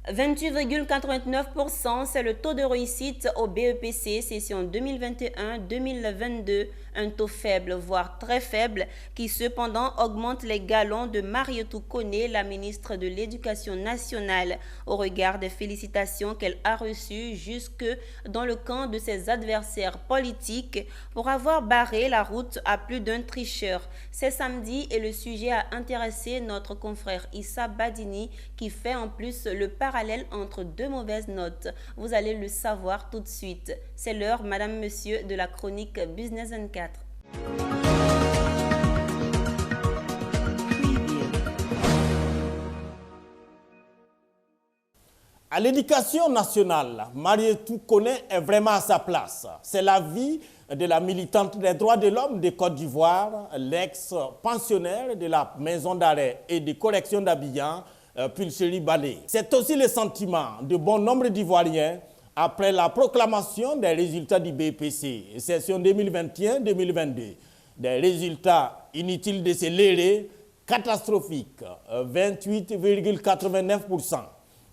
28,89%, c'est le taux de réussite au BEPC session 2021-2022, un taux faible, voire très faible, qui cependant augmente les galons de Marietou Koné, la ministre de l'Éducation nationale, au regard des félicitations qu'elle a reçues jusque dans le camp de ses adversaires politiques pour avoir barré la route à plus d'un tricheur. C'est samedi et le sujet a intéressé notre confrère Issa Badini qui fait en plus le parallèle entre deux mauvaises notes. Vous allez le savoir tout de suite. C'est l'heure, madame, monsieur, de la chronique Business 24. À l'éducation nationale, Marietou Koné est vraiment à sa place. C'est l'avis de la militante des droits de l'homme de Côte d'Ivoire, l'ex-pensionnaire de la maison d'arrêt et de correction d'Abidjan, Pulcherie Balé. C'est aussi le sentiment de bon nombre d'Ivoiriens après la proclamation des résultats du BEPC, session 2021-2022. Des résultats inutiles de se lérer, catastrophiques, 28,89%.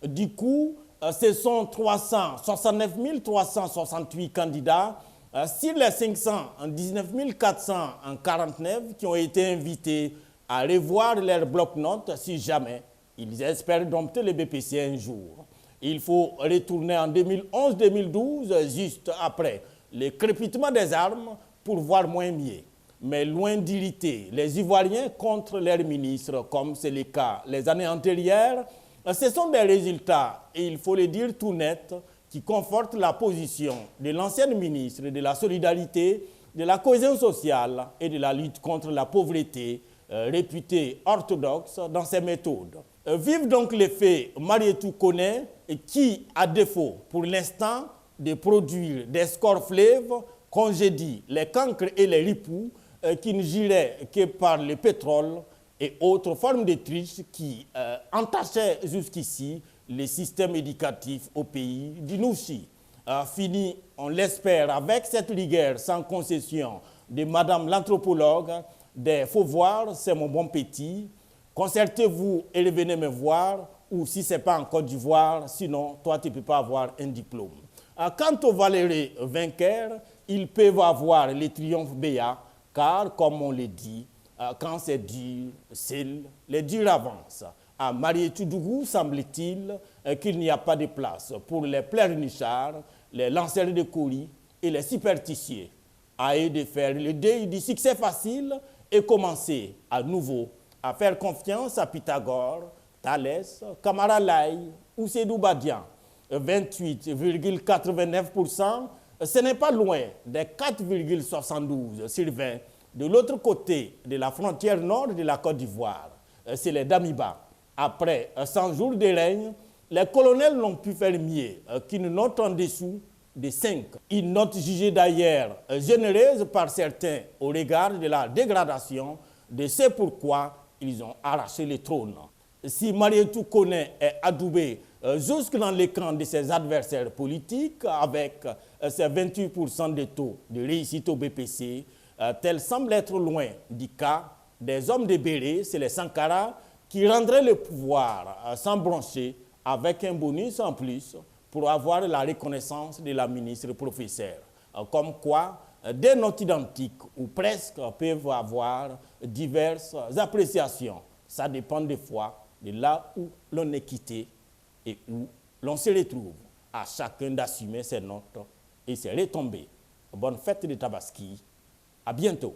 Du coup, ce sont 369 368 candidats sur les 519 449 qui ont été invités à revoir leurs bloc-notes si jamais ils espèrent dompter le BPC un jour. Il faut retourner en 2011-2012, juste après le crépitement des armes, pour voir moins mieux. Mais loin d'irriter les Ivoiriens contre leurs ministres, comme c'est le cas les années antérieures, ce sont des résultats, et il faut le dire tout net, qui confortent la position de l'ancienne ministre de la Solidarité, de la cohésion sociale et de la lutte contre la pauvreté, réputée orthodoxe dans ses méthodes. Vive donc l'effet Marietou Koné, qui, à défaut pour l'instant de produire des scores fleuves, congédie les cancres et les ripoux qui ne giraient que par le pétrole et autres formes de triche qui entachaient jusqu'ici le système éducatif au pays du Nouchi. Fini, on l'espère, avec cette rigueur sans concession de Madame l'anthropologue, des faut voir, c'est mon bon petit. Concertez-vous et revenez me voir, ou si ce n'est pas en Côte d'Ivoire, sinon toi tu ne peux pas avoir un diplôme. Quant aux valeureux vainqueurs, ils peuvent avoir le triomphe béat, car comme on le dit, quand c'est dur, les durs avancent. À Marietou Dougou, semble-t-il qu'il n'y a pas de place pour les pleurnichards, les lanceurs de courrier et les superstitieux. À eux de faire le deuil du succès facile et commencer à nouveau à faire confiance à Pythagore, Thalès, Camara Laye ou Sédou Badian. 28,89%, ce n'est pas loin des 4,72 sur 20 de l'autre côté de la frontière nord de la Côte d'Ivoire. C'est les Damiba. Après 100 jours de règne, les colonels n'ont pu faire mieux qu'une note en dessous de 5. Une note jugée d'ailleurs généreuse par certains au regard de la dégradation de ce pourquoi ils ont arraché le trône. Si Marietou Koné est adoubée jusque dans les camps de ses adversaires politiques avec ses 28% de taux de réussite au BPC, tel semble être loin du cas des hommes de Béré, c'est les Sankara, qui rendraient le pouvoir sans broncher avec un bonus en plus pour avoir la reconnaissance de la ministre professeure. Comme quoi, des notes identiques ou presque peuvent avoir diverses appréciations. Ça dépend des fois de là où l'on est quitté et où l'on se retrouve. À chacun d'assumer ses notes et ses retombées. Bonne fête de Tabaski. À bientôt.